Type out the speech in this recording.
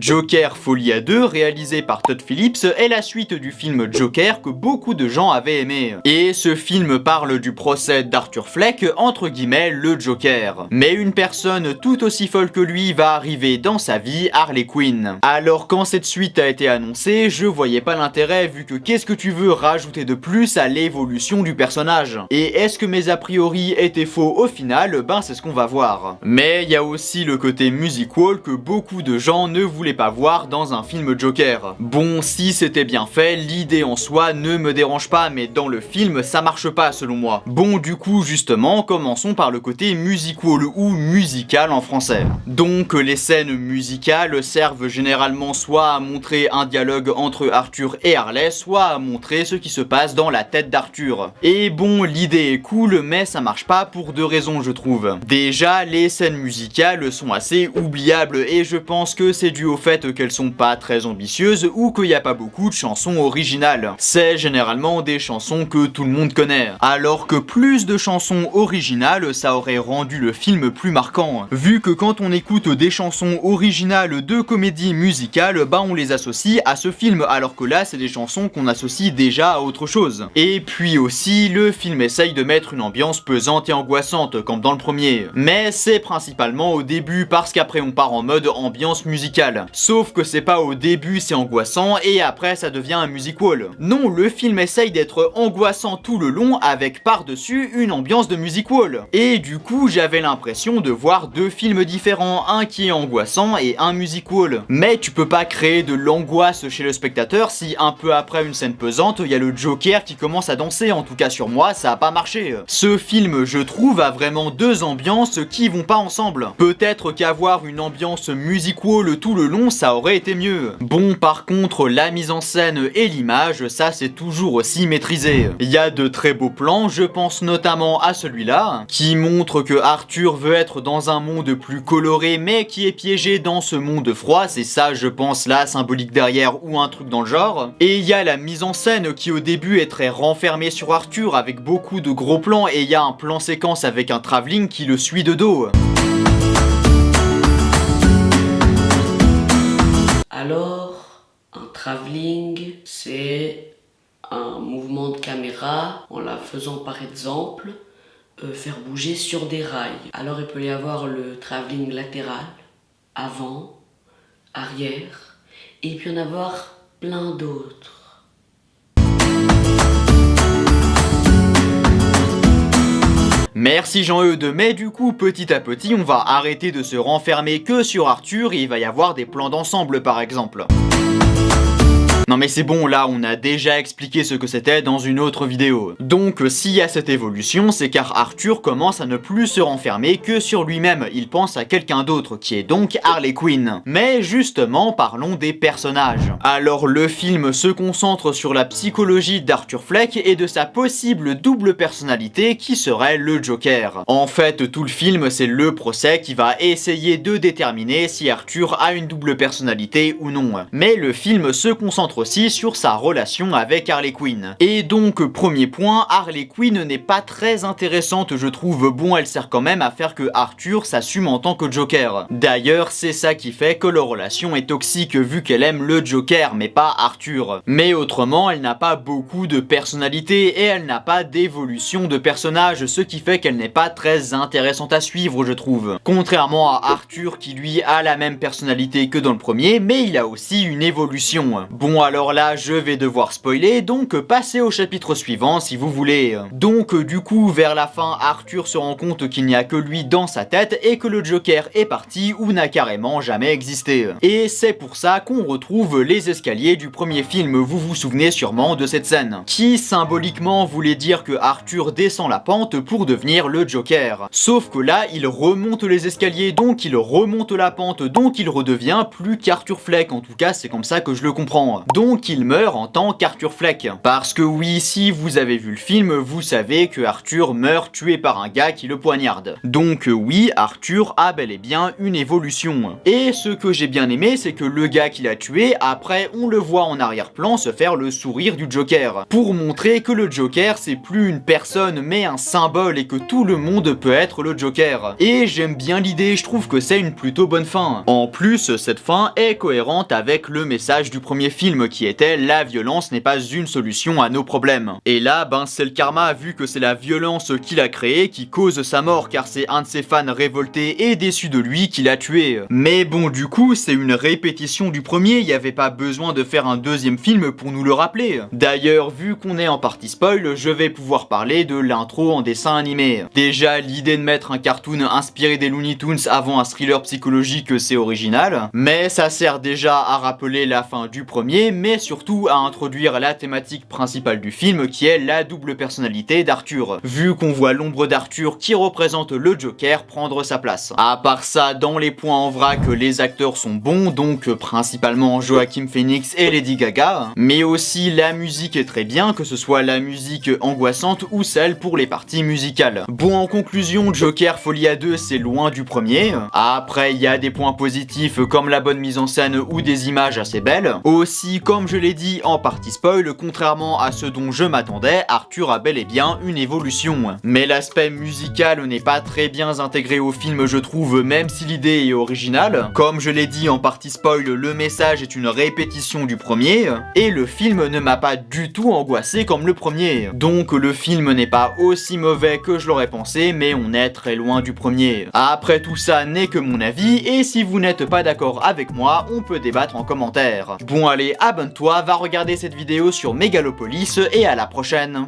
Joker Folie à deux, réalisé par Todd Phillips, est la suite du film Joker que beaucoup de gens avaient aimé. Et ce film parle du procès d'Arthur Fleck, entre guillemets le Joker. Mais une personne tout aussi folle que lui va arriver dans sa vie, Harley Quinn. Alors quand cette suite a été annoncée, je voyais pas l'intérêt vu que qu'est-ce que tu veux rajouter de plus à l'évolution du personnage? Et est-ce que mes a priori étaient faux au final? Ben c'est ce qu'on va voir. Mais il y a aussi le côté musical que beaucoup de gens ne voulaient pas voir dans un film Joker. Bon, si c'était bien fait, l'idée en soi ne me dérange pas, mais dans le film, ça marche pas selon moi. Bon, du coup, justement, commençons par le côté musical ou musical en français. Donc, les scènes musicales servent généralement soit à montrer un dialogue entre Arthur et Harley, soit à montrer ce qui se passe dans la tête d'Arthur. Et bon, l'idée est cool, mais ça marche pas pour deux raisons, je trouve. Déjà, les scènes musicales sont assez oubliables et je pense que c'est dû au fait qu'elles sont pas très ambitieuses ou qu'il n'y a pas beaucoup de chansons originales. C'est généralement des chansons que tout le monde connaît. Alors que plus de chansons originales, ça aurait rendu le film plus marquant. Vu que quand on écoute des chansons originales de comédie musicale, bah on les associe à ce film, alors que là c'est des chansons qu'on associe déjà à autre chose. Et puis aussi, le film essaye de mettre une ambiance pesante et angoissante, comme dans le premier. Mais c'est principalement au début, parce qu'après on part en mode ambiance musicale. Sauf que c'est pas au début c'est angoissant et après ça devient un musical. Non, le film essaye d'être angoissant tout le long avec par-dessus une ambiance de musical. Et du coup j'avais l'impression de voir deux films différents, un qui est angoissant et un musical. Mais tu peux pas créer de l'angoisse chez le spectateur si un peu après une scène pesante, il y a le Joker qui commence à danser, en tout cas sur moi ça a pas marché. Ce film je trouve a vraiment deux ambiances qui vont pas ensemble. Peut-être qu'avoir une ambiance musical tout le long ça aurait été mieux. Bon, par contre la mise en scène et l'image, ça c'est toujours aussi maîtrisé. Il y a de très beaux plans, je pense notamment à celui-là, qui montre que Arthur veut être dans un monde plus coloré mais qui est piégé dans ce monde froid, c'est ça je pense là symbolique derrière ou un truc dans le genre. Et il y a la mise en scène qui au début est très renfermée sur Arthur avec beaucoup de gros plans et il y a un plan séquence avec un travelling qui le suit de dos. Alors, un travelling, c'est un mouvement de caméra en la faisant par exemple faire bouger sur des rails. Alors il peut y avoir le travelling latéral, avant, arrière, et puis en avoir plein d'autres. Merci Jean-Eudes, mais du coup petit à petit on va arrêter de se renfermer que sur Arthur et il va y avoir des plans d'ensemble par exemple. Non mais c'est bon, là on a déjà expliqué ce que c'était dans une autre vidéo. Donc s'il y a cette évolution, c'est car Arthur commence à ne plus se renfermer que sur lui-même, il pense à quelqu'un d'autre, qui est donc Harley Quinn. Mais justement, parlons des personnages. Alors le film se concentre sur la psychologie d'Arthur Fleck et de sa possible double personnalité qui serait le Joker. En fait, tout le film c'est le procès qui va essayer de déterminer si Arthur a une double personnalité ou non. Mais le film se concentre aussi sur sa relation avec Harley Quinn. Et donc, premier point, Harley Quinn n'est pas très intéressante je trouve. Bon, elle sert quand même à faire que Arthur s'assume en tant que Joker. D'ailleurs, c'est ça qui fait que leur relation est toxique vu qu'elle aime le Joker mais pas Arthur. Mais autrement, elle n'a pas beaucoup de personnalité et elle n'a pas d'évolution de personnage, ce qui fait qu'elle n'est pas très intéressante à suivre je trouve. Contrairement à Arthur qui lui a la même personnalité que dans le premier, mais il a aussi une évolution. Bon, alors là je vais devoir spoiler, donc passez au chapitre suivant si vous voulez. Donc du coup vers la fin Arthur se rend compte qu'il n'y a que lui dans sa tête et que le Joker est parti ou n'a carrément jamais existé. Et c'est pour ça qu'on retrouve les escaliers du premier film, vous vous souvenez sûrement de cette scène, qui symboliquement voulait dire que Arthur descend la pente pour devenir le Joker. Sauf que là il remonte les escaliers, donc il remonte la pente, donc il redevient plus qu'Arthur Fleck, en tout cas c'est comme ça que je le comprends. donc il meurt en tant qu'Arthur Fleck. Parce que oui, si vous avez vu le film, vous savez que Arthur meurt tué par un gars qui le poignarde. Donc oui, Arthur a bel et bien une évolution. Et ce que j'ai bien aimé, c'est que le gars qui l'a tué, après on le voit en arrière-plan se faire le sourire du Joker, pour montrer que le Joker c'est plus une personne mais un symbole et que tout le monde peut être le Joker. Et j'aime bien l'idée, je trouve que c'est une plutôt bonne fin. En plus, cette fin est cohérente avec le message du premier film qui était la violence n'est pas une solution à nos problèmes. Et là, ben c'est le karma vu que c'est la violence qu'il a créée qui cause sa mort car c'est un de ses fans révoltés et déçus de lui qui l'a tué. Mais bon, du coup, c'est une répétition du premier, il n'y avait pas besoin de faire un deuxième film pour nous le rappeler. D'ailleurs, vu qu'on est en partie spoil, je vais pouvoir parler de l'intro en dessin animé. Déjà, l'idée de mettre un cartoon inspiré des Looney Tunes avant un thriller psychologique, c'est original, mais ça sert déjà à rappeler la fin du premier, mais surtout à introduire la thématique principale du film qui est la double personnalité d'Arthur, vu qu'on voit l'ombre d'Arthur qui représente le Joker prendre sa place. À part ça, dans les points en vrac, les acteurs sont bons, donc principalement Joaquin Phoenix et Lady Gaga, mais aussi la musique est très bien, que ce soit la musique angoissante ou celle pour les parties musicales. Bon, en conclusion, Joker Folie à 2 c'est loin du premier. Après, il y a des points positifs comme la bonne mise en scène ou des images assez belles. Aussi, comme je l'ai dit en partie spoil, contrairement à ce dont je m'attendais, Arthur a bel et bien une évolution. Mais l'aspect musical n'est pas très bien intégré au film, je trouve, même si l'idée est originale. Comme je l'ai dit en partie spoil, le message est une répétition du premier, et le film ne m'a pas du tout angoissé comme le premier. Donc le film n'est pas aussi mauvais que je l'aurais pensé, mais on est très loin du premier. Après, tout ça n'est que mon avis, et si vous n'êtes pas d'accord avec moi, on peut débattre en commentaire. Bon allez, abonne-toi, va regarder cette vidéo sur Megalopolis, et à la prochaine.